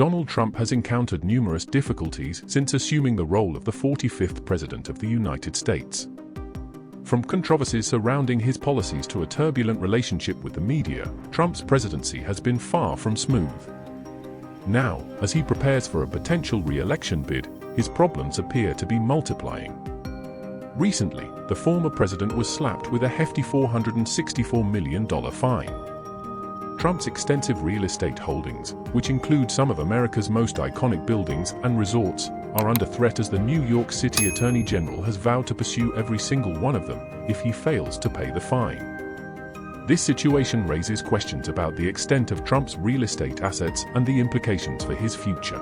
Donald Trump has encountered numerous difficulties since assuming the role of the 45th President of the United States. From controversies surrounding his policies to a turbulent relationship with the media, Trump's presidency has been far from smooth. Now, as he prepares for a potential re-election bid, his problems appear to be multiplying. Recently, the former president was slapped with a hefty $464 million fine. Trump's extensive real estate holdings, which include some of America's most iconic buildings and resorts, are under threat as the New York City Attorney General has vowed to pursue every single one of them if he fails to pay the fine. This situation raises questions about the extent of Trump's real estate assets and the implications for his future.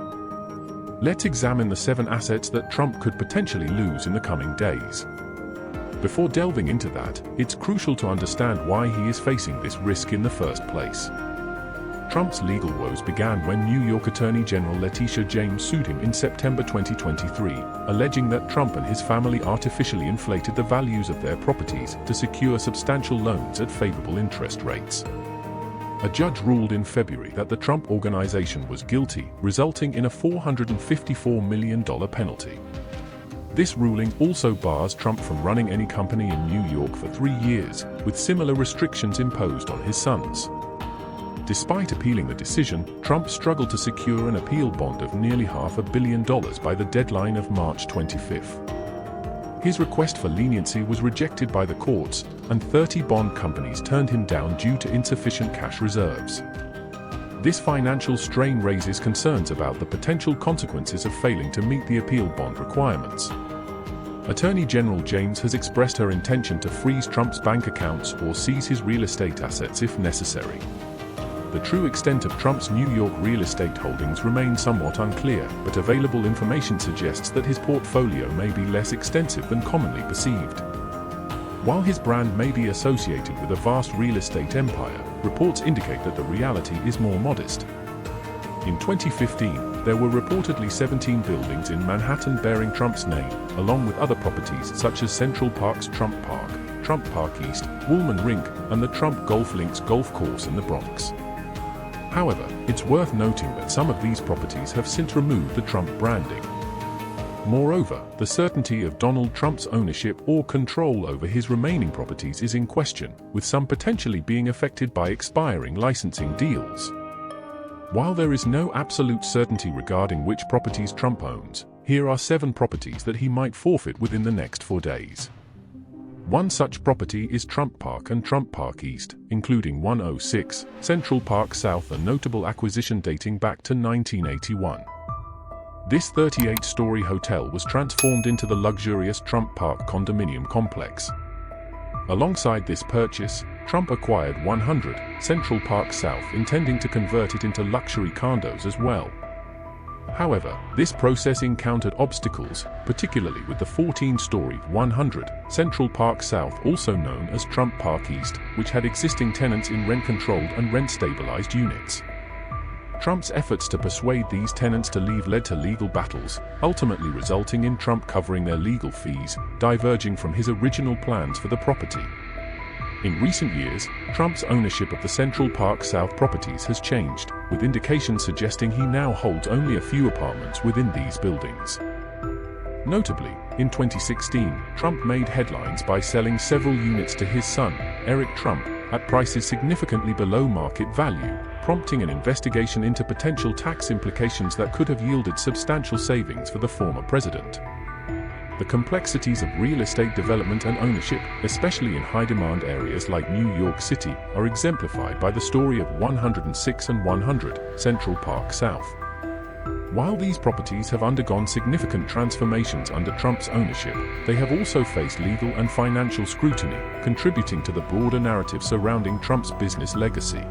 Let's examine the 7 assets that Trump could potentially lose in the coming days. Before delving into that, it's crucial to understand why he is facing this risk in the first place. Trump's legal woes began when New York Attorney General Letitia James sued him in September 2023, alleging that Trump and his family artificially inflated the values of their properties to secure substantial loans at favorable interest rates. A judge ruled in February that the Trump Organization was guilty, resulting in a $454 million penalty. This ruling also bars Trump from running any company in New York for 3 years, with similar restrictions imposed on his sons. Despite appealing the decision, Trump struggled to secure an appeal bond of nearly $500 million by the deadline of March 25. His request for leniency was rejected by the courts, and 30 bond companies turned him down due to insufficient cash reserves. This financial strain raises concerns about the potential consequences of failing to meet the appeal bond requirements. Attorney General James has expressed her intention to freeze Trump's bank accounts or seize his real estate assets if necessary. The true extent of Trump's New York real estate holdings remains somewhat unclear, but available information suggests that his portfolio may be less extensive than commonly perceived. While his brand may be associated with a vast real estate empire, reports indicate that the reality is more modest. In 2015, there were reportedly 17 buildings in Manhattan bearing Trump's name, along with other properties such as Central Park's Trump Park East, Woolman Rink, and the Trump Golf Links golf course in the Bronx. However, it's worth noting that some of these properties have since removed the Trump branding. Moreover, the certainty of Donald Trump's ownership or control over his remaining properties is in question, with some potentially being affected by expiring licensing deals. While there is no absolute certainty regarding which properties Trump owns, here are 7 properties that he might forfeit within the next 4 days. One such property is Trump Park and Trump Park East, including 106 Central Park South, a notable acquisition dating back to 1981. This 38-story hotel was transformed into the luxurious Trump Park condominium complex. Alongside this purchase, Trump acquired 100 Central Park South, intending to convert it into luxury condos as well. However, this process encountered obstacles, particularly with the 14-story 100 Central Park South, also known as Trump Park East, which had existing tenants in rent-controlled and rent-stabilized units. Trump's efforts to persuade these tenants to leave led to legal battles, ultimately resulting in Trump covering their legal fees, diverging from his original plans for the property. In recent years, Trump's ownership of the Central Park South properties has changed, with indications suggesting he now holds only a few apartments within these buildings. Notably, in 2016, Trump made headlines by selling several units to his son, Eric Trump, at prices significantly below market value, prompting an investigation into potential tax implications that could have yielded substantial savings for the former president. The complexities of real estate development and ownership, especially in high-demand areas like New York City, are exemplified by the story of 106 and 100 Central Park South. While these properties have undergone significant transformations under Trump's ownership, they have also faced legal and financial scrutiny, contributing to the broader narrative surrounding Trump's business legacy.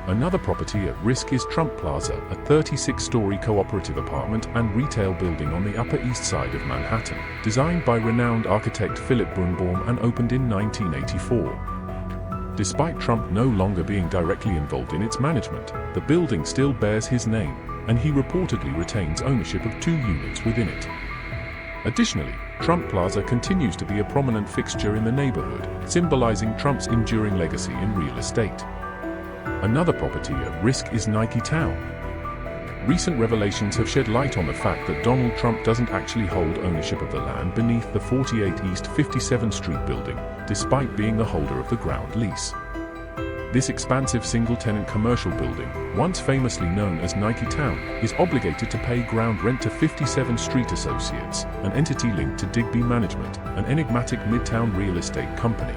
Another property at risk is Trump Plaza, a 36-story cooperative apartment and retail building on the Upper East Side of Manhattan, designed by renowned architect Philip Birnbaum and opened in 1984. Despite Trump no longer being directly involved in its management, the building still bears his name, and he reportedly retains ownership of 2 units within it. Additionally, Trump Plaza continues to be a prominent fixture in the neighborhood, symbolizing Trump's enduring legacy in real estate. Another property at risk is Nike Town. Recent revelations have shed light on the fact that Donald Trump doesn't actually hold ownership of the land beneath the 48 East 57th Street building, despite being the holder of the ground lease. This expansive single-tenant commercial building, once famously known as Nike Town, is obligated to pay ground rent to 57th Street Associates, an entity linked to Digby Management, an enigmatic midtown real estate company.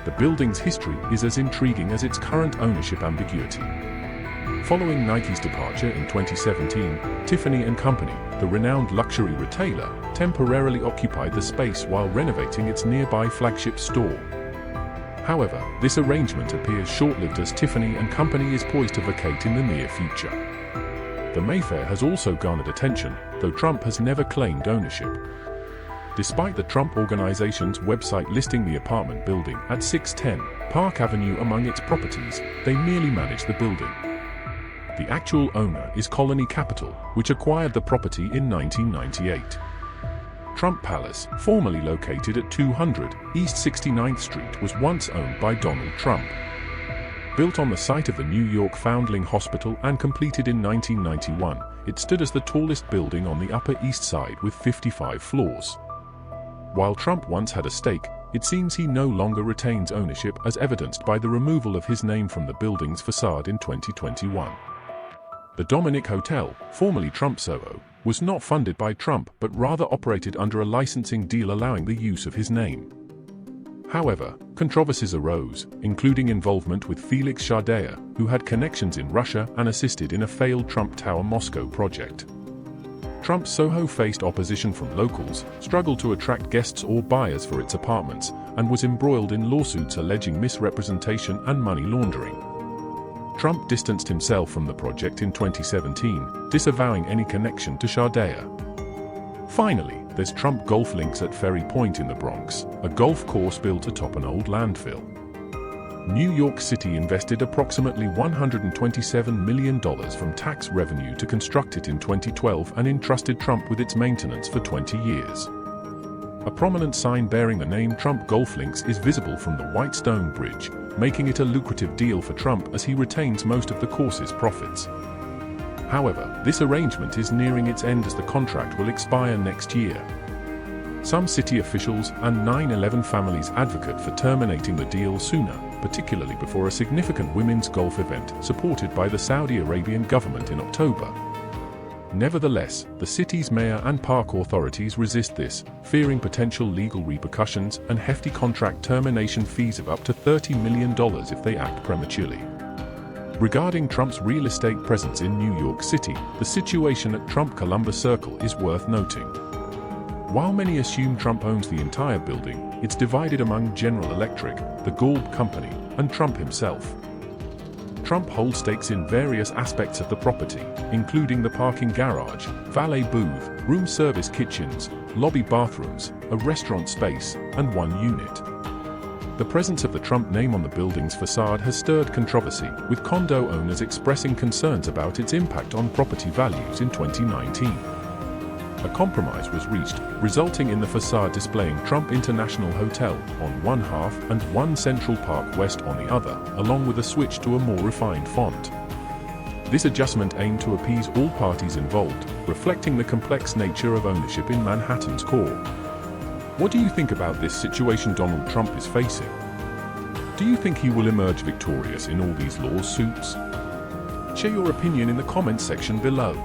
The building's history is as intriguing as its current ownership ambiguity. Following Nike's departure in 2017, Tiffany & Company, the renowned luxury retailer, temporarily occupied the space while renovating its nearby flagship store. However, this arrangement appears short-lived as Tiffany & Company is poised to vacate in the near future. The Mayfair has also garnered attention, though Trump has never claimed ownership. Despite the Trump Organization's website listing the apartment building at 610 Park Avenue among its properties, they merely manage the building. The actual owner is Colony Capital, which acquired the property in 1998. Trump Palace, formerly located at 200 East 69th Street, was once owned by Donald Trump. Built on the site of the New York Foundling Hospital and completed in 1991, it stood as the tallest building on the Upper East Side with 55 floors. While Trump once had a stake, it seems he no longer retains ownership, as evidenced by the removal of his name from the building's facade in 2021. The Dominic Hotel, formerly Trump Soho, was not funded by Trump but rather operated under a licensing deal allowing the use of his name. However, controversies arose, including involvement with Felix Shardaea, who had connections in Russia and assisted in a failed Trump Tower Moscow project. Trump Soho faced opposition from locals, struggled to attract guests or buyers for its apartments, and was embroiled in lawsuits alleging misrepresentation and money laundering. Trump distanced himself from the project in 2017, disavowing any connection to Shardaea. Finally, there's Trump Golf Links at Ferry Point in the Bronx, a golf course built atop an old landfill. New York City invested approximately $127 million from tax revenue to construct it in 2012 and entrusted Trump with its maintenance for 20 years. A prominent sign bearing the name Trump Golf Links is visible from the White Stone Bridge, making it a lucrative deal for Trump as he retains most of the course's profits. However, this arrangement is nearing its end as the contract will expire next year. Some city officials and 9/11 families advocate for terminating the deal sooner, particularly before a significant women's golf event supported by the Saudi Arabian government in October. Nevertheless, the city's mayor and park authorities resist this, fearing potential legal repercussions and hefty contract termination fees of up to $30 million if they act prematurely. Regarding Trump's real estate presence in New York City, the situation at Trump Columbus Circle is worth noting. While many assume Trump owns the entire building, it's divided among General Electric, the Gould Company, and Trump himself. Trump holds stakes in various aspects of the property, including the parking garage, valet booth, room service kitchens, lobby bathrooms, a restaurant space, and one unit. The presence of the Trump name on the building's facade has stirred controversy, with condo owners expressing concerns about its impact on property values in 2019. A compromise was reached, resulting in the facade displaying Trump International Hotel on one half and One Central Park West on the other, along with a switch to a more refined font. This adjustment aimed to appease all parties involved, reflecting the complex nature of ownership in Manhattan's core. What do you think about this situation Donald Trump is facing? Do you think he will emerge victorious in all these lawsuits? Share your opinion in the comments section below.